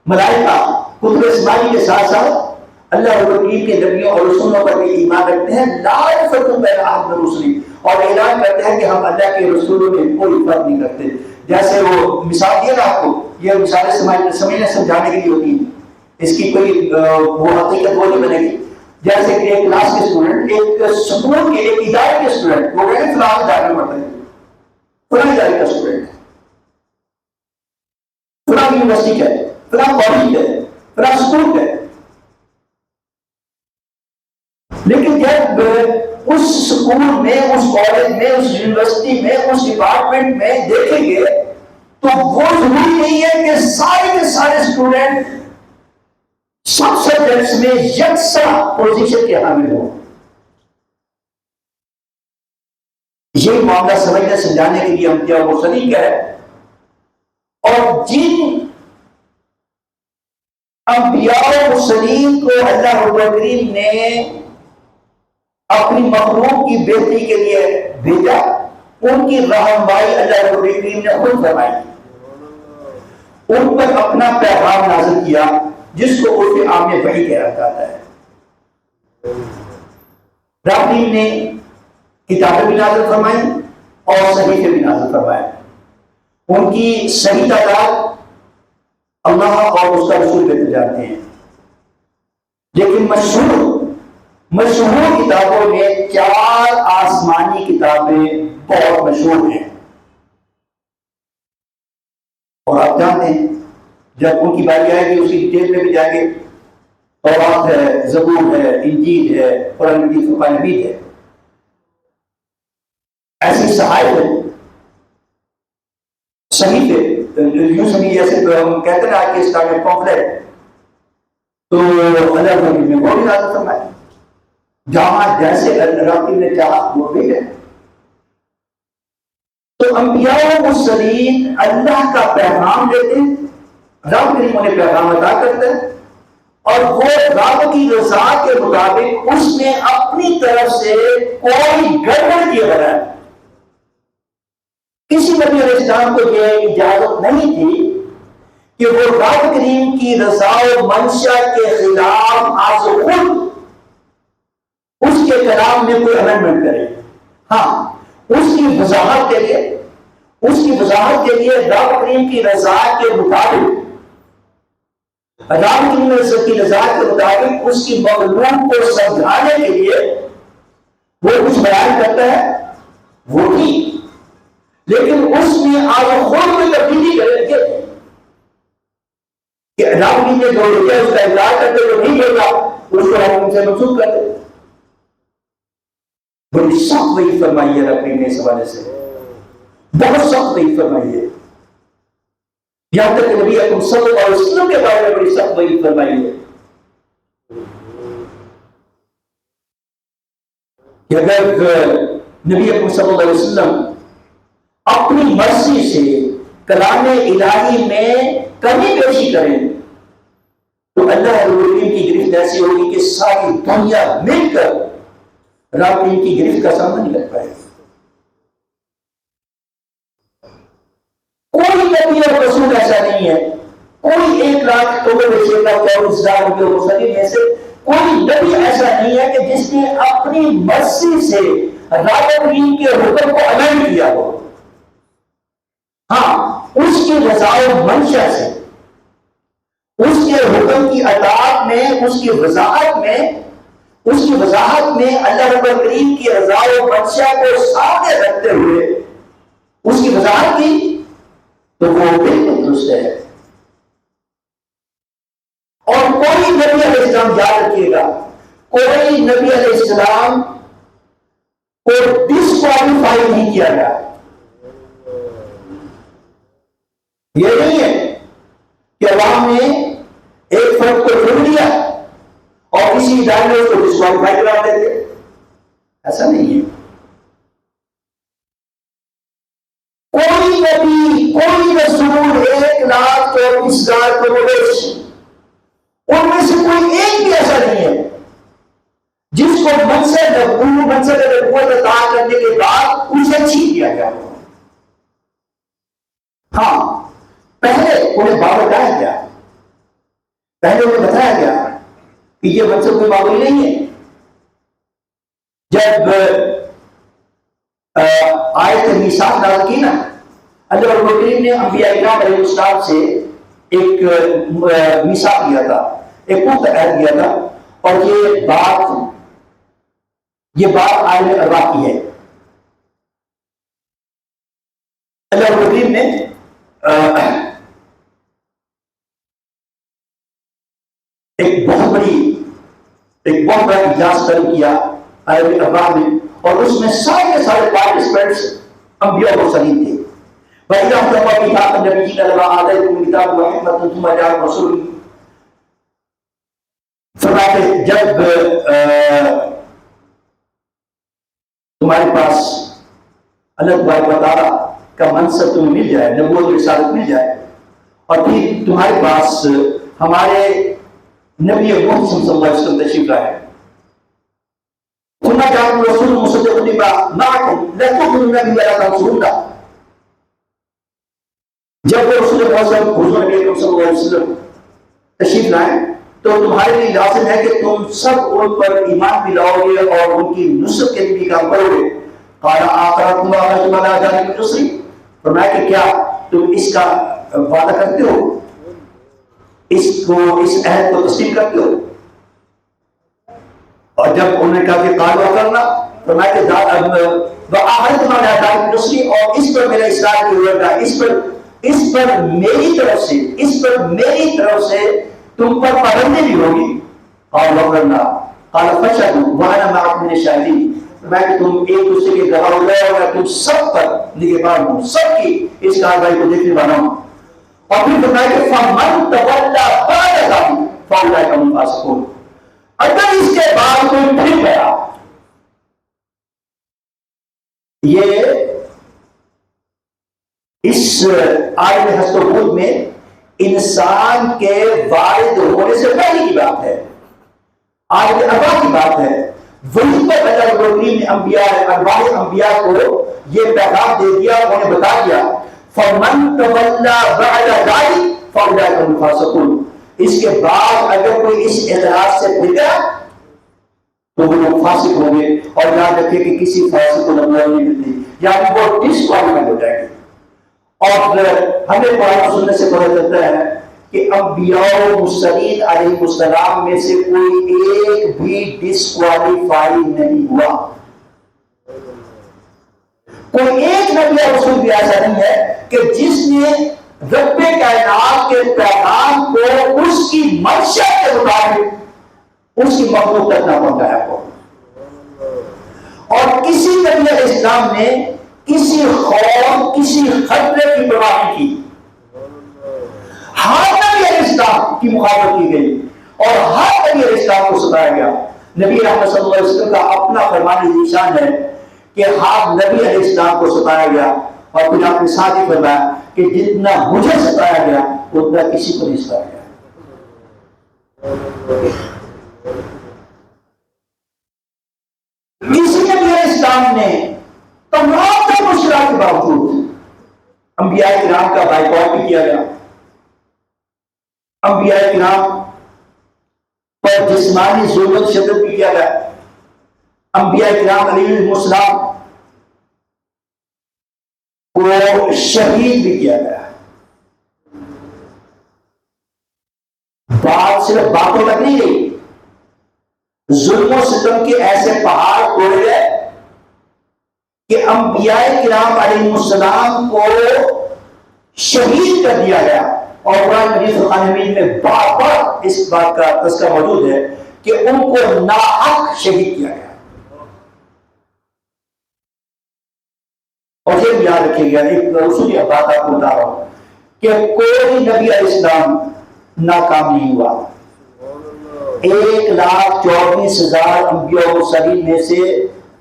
ملائکہ کتب اسمانی کے ساتھ ساتھ اللہ رب العالمین کے نبیوں اور رسولوں پر بھی ایمان رکھتے ہیں، لا فرق بین احد من رسلی، اور اعلان کرتے ہیں کہ ہم اللہ کے رسولوں میں کوئی فرق نہیں کرتے۔ جیسے وہ مثال دیا نا آپ کو، یہ مثالیں سمجھنے سمجھانے کے لیے ہوتی ہیں، اس کی کوئی وہ حقیقت وہ نہیں بنے گی۔ جیسے کہ ایک کلاس کے اسٹوڈنٹ ایک سکول کے ایک ادارے کے اسٹوڈنٹ، وہ کہتے ہیں فلاں ادارے میں پڑھتے ہیں، فلاں ادارے کا اسٹوڈنٹ ہے، فلاں یونیورسٹی کا ہے، فلاں کالج ہے، فلاں اسکول ہے، لیکن جب اس سکول میں، اس کالج میں، اس یونیورسٹی میں، اس ڈپارٹمنٹ میں دیکھیں گے تو وہ ضروری نہیں ہے کہ سارے کے سارے اسٹوڈنٹ سب سبجیکٹس میں یکساں پوزیشن کے حامل ہوں۔ یہ معاملہ سمجھنے سمجھانے کے لیے ہم کیا وہ طریقہ ہے، اور جن انبیاء و مرسلین کو اللہ رب العالمین نے اپنی مخلوق کی بہتری کے لیے بھیجا، ان کی رہنمائی اللہ رب العالمین نے خود فرمائی، ان پر اپنا پیغام نازل کیا جس کو عرف عام میں وحی کہا جاتا ہے۔ رب العالمین نے کتابیں بھی نازل فرمائی اور صحیفے بھی نازل فرمائے، ان کی صحیح تعداد اللہ اور اس کا رسول بہتر جانتے ہیں، لیکن مشہور کتابوں میں 4 آسمانی کتابیں بہت مشہور ہیں، اور آپ جانتے ہیں جب ان کی باری آئے گی اسی ڈیٹیل میں بھی جائیں گے، تورات ہے، زبور ہے، انجیل ہے، قرآن مجید، فرقان حمید ہے، ایسی صحائف ہے، صحیفے، یوں سمجھیے جیسے ہم کہتے ہیں نا کہ اسلام میں پمفلیٹ، تو اللہ نے وہ بھی نازل فرمائے، جہاں جیسے رب نے چاہا وہ بھی ہے۔ تو انبیاء و مرسلین اللہ کا پیغام لیتے، رب کریم انہیں پیغام عطا کرتا ہے، اور وہ رب کی رضا کے مطابق اس میں اپنی طرف سے کوئی گڑبڑ کیے بغیر، کسی نبی علیہ السلام کو یہ اجازت نہیں تھی کہ وہ رب کریم کی رضا و منشا کے خلاف آج خود اس کے کلام میں کوئی امینڈمنٹ کرے۔ ہاں، اس کی وضاحت کے لیے رب کریم کی رضا کے مطابق، رب کریم کی رضا کے مطابق اس کی مخلوق کو سمجھانے کے لیے وہ کچھ بیان کرتا ہے، وہ ٹھیک، لیکن اس میں آج خود میں تبدیلی کرے کہ رب کریم نے جو لکھا اس کا اقرار کرتے جو نہیں ہوگا اس کو ہم ان سے منسوخ کرتے۔ بڑی سخت وحی فرمائی ہے رب کریم نے اس حوالے سے، بہت سخت وحی فرمائی ہے، یہاں تک کہ نبی اکرم صلی اللہ علیہ وسلم کے بارے میں بڑی سخت وحی فرمائی ہے کہ اگر نبی اکرم صلی اللہ علیہ وسلم اپنی مرضی سے کلام الہی میں کمی بیشی کریں تو اللہ رب العالمین کی گرفت ایسی ہوگی کہ ساری دنیا مل کر رب کریم کی گرفت کا سامنا نہیں کر پائے۔ کوئی نبی اور رسول ایسا نہیں ہے، کوئی 1,64,40,000 میں سے کوئی نبی ایسا نہیں ہے کہ جس نے اپنی مرضی سے رب کریم کے حکم کو امینڈ کیا ہو۔ ہاں، اس کی رضا و منشا سے، اس کے حکم کی اطاعت میں، اس کی وضاحت میں اللہ رب العالمین کی رضا و منشا کو سامنے رکھتے ہوئے اس کی وضاحت کی تو وہ بالکل درست ہے۔ اور کوئی نبی علیہ السلام، یاد رکھیے گا، کوئی نبی علیہ السلام کو ڈسکوالیفائی نہیں کیا گیا۔ یہ نہیں ہے کہ عوام نے ایک فرد کو چن لیا اور کسی ادارے میں اس کو ڈسکوالیفائی کرا دیتے، ایسا نہیں ہے۔ کوئی نبی، کوئی رسول 1,24,000 کروڑ، ان میں سے کوئی ایک بھی ایسا نہیں ہے جس کو منصب نبوت عطا کرنے کے بعد اسے چھین لیا گیا۔ ہاں، پہلے انہیں باوٹایا گیا، پہلے انہیں بتایا گیا کہ یہ منصب کوئی معمولی نہیں ہے. جب آیت میثاق نازل کی نا، اللہ رب العالمین نے انبیاء کرام علیہ السلام سے ایک میثاق لیا تھا، ایک پختہ عہد لیا تھا، اور یہ بات عالم ارواح کی ہے. اللہ رب العالمین نے ایک بہت بڑا اجلاس طلب کیا عالم ارواح میں، اور اس میں سارے پارٹیسپینٹس انبیاء اور مرسلین تھے. وَإِذَا اخْتَلَفَ مِيثَاقَ النَّبِيِّينَ لَمَا آتَيْتُكُم كِتَابًا وَحِكْمَةً ثُمَّ جَاءَكُم رَّسُولٌ، فرمایا کہ جب تمہارے پاس اللہ تبارک و تعالیٰ کا منصب تمہیں مل جائے، نبوت و رسالت مل جائے، اور پھر تمہارے پاس ہمارے نبی محمد صلی اللہ علیہ وسلم تشریف لائے، ثم جاءكم رسول مصدق لما معكم لا تؤمنون به ولا تنصرونه. جب وہ رسول معظم حضور نبی اکرم صلی اللہ علیہ وسلم تشریف لائیں تو تمہارے لیے لازم ہے کہ تم سب ان پر ایمان بھی لاؤ گے اور ان کی نصرت کے لیے بھی کام کرو گے. قال آخرتم وأخذتم على ذلك نصري، فرمایا کہ کیا تم اس کا وعدہ کرتے ہو، اس عہد کو تسلیم کرتے ہو؟ اور جب انہوں نے کہا کہ قالوا کرنا، فرمایا کہ وأخذتم على ذلك نصري، اور اس پر میرا اصرار کی ضرورت ہے، اس پر میری طرف سے تم پر پابندی بھی ہوگی. قال وقرنا قال فشهدوا وانا معكم من الشاهدين، میں کہ تم ایک دوسرے کے گواہ ہو جائے اور میں تم سب پر نگہبان ہوں، سب کی اس کارروائی کو دیکھنے والا ہوں. اور پھر فرمایا کہ فمن تولى بعد ذلك فاولئك هم الفاسقون، اگر اس کے بعد کوئی پھر گیا، یہ اس عالم ہست و بود میں انسان کے وارد ہونے سے پہلے کی بات ہے، عالم ارواح کی بات ہے. وہی پر اللہ رب العالمین نے ارواح انبیاء کو یہ پیغام دے دیا، انہیں بتا دیا فمن تولى بعد ذلك فاولئك هم الفاسقون. اس کے بعد اگر کوئی اس اعتراض سے پھر گیا تو وہ لوگ فاسق ہوں گے. اور یاد رکھیں کہ کسی فاسق کو نبوت نہیں ملتی، یعنی وہ ڈسکوالیفائی ہو جائے گی. اور ہمیں قرآن سننے سے پتہ چلتا ہے کہ انبیاء و مرسلین علیہ السلام میں سے کوئی ایک بھی ڈسکوالیفائی نہیں ہوا. کوئی ایک نبی اور رسول بھی ایسا نہیں ہے کہ جس نے رب کائنات کے پیغام کو اس کی منشا کے مطابق اس کی مخلوق تک نہ پہنچایا ہو. اور کسی نبی علیہ السلام نے کسی خوف کسی خطرے کی پرواہ نہیں کی. ہر نبی علیہ السلام کی مخاطب کی گئی اور ہر نبی علیہ السلام کو ستایا گیا. نبی رحمت صلی اللہ علیہ وسلم کا اپنا فرمان ذیشان ہے کہ ہر نبی علیہ السلام کو ستایا گیا، اور پھر آپ نے ساتھ ہی فرمایا کہ جتنا مجھے ستایا گیا اتنا کسی کو نہیں ستایا گیا. کسی نبی علیہ السلام نے تمام تر مشکلات کے باوجود انبیاء کرام کا بائیکاٹ بھی کیا گیا، انبیاء کرام پر جسمانی ظلم شدت بھی کیا گیا، انبیاء کرام علیہ السلام کو شہید بھی کیا گیا. بات صرف باتوں تک نہیں رہی، ظلم و ستم کے ایسے پہاڑ توڑے گئے کہ انبیاء کرام علیہ السلام کو شہید کر دیا گیا. اور قرآن مجید فرقان حمید میں بار بار اس بات کا تذکرہ موجود ہے کہ ان کو ناحق شہید کیا گیا. اور یہ یاد رکھیے گا، ایک رسولی بات آپ کو بتا رہا ہوں کہ کوئی نبی علیہ السلام ناکام نہیں ہوا. 1,24,000 انبیاء و مرسلین میں سے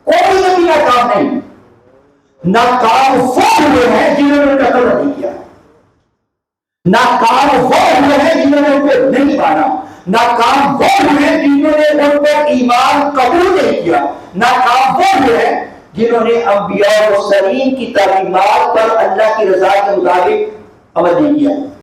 کوئی نبی ناکام نہیں. ناکام وہ ہوئے ہیں جنہوں نے قتل نہیں کیا، ناکام وہ ہوئے ہیں جنہوں نے ان کو نہیں مانا، ناکام وہ ہوئے ہیں جنہوں نے ان پر ایمان قبول نہیں کیا، ناکام وہ ہوئے ہیں جنہوں نے انبیاء و مرسلین کی تعلیمات پر اللہ کی رضا کے مطابق عمل نہیں کیا.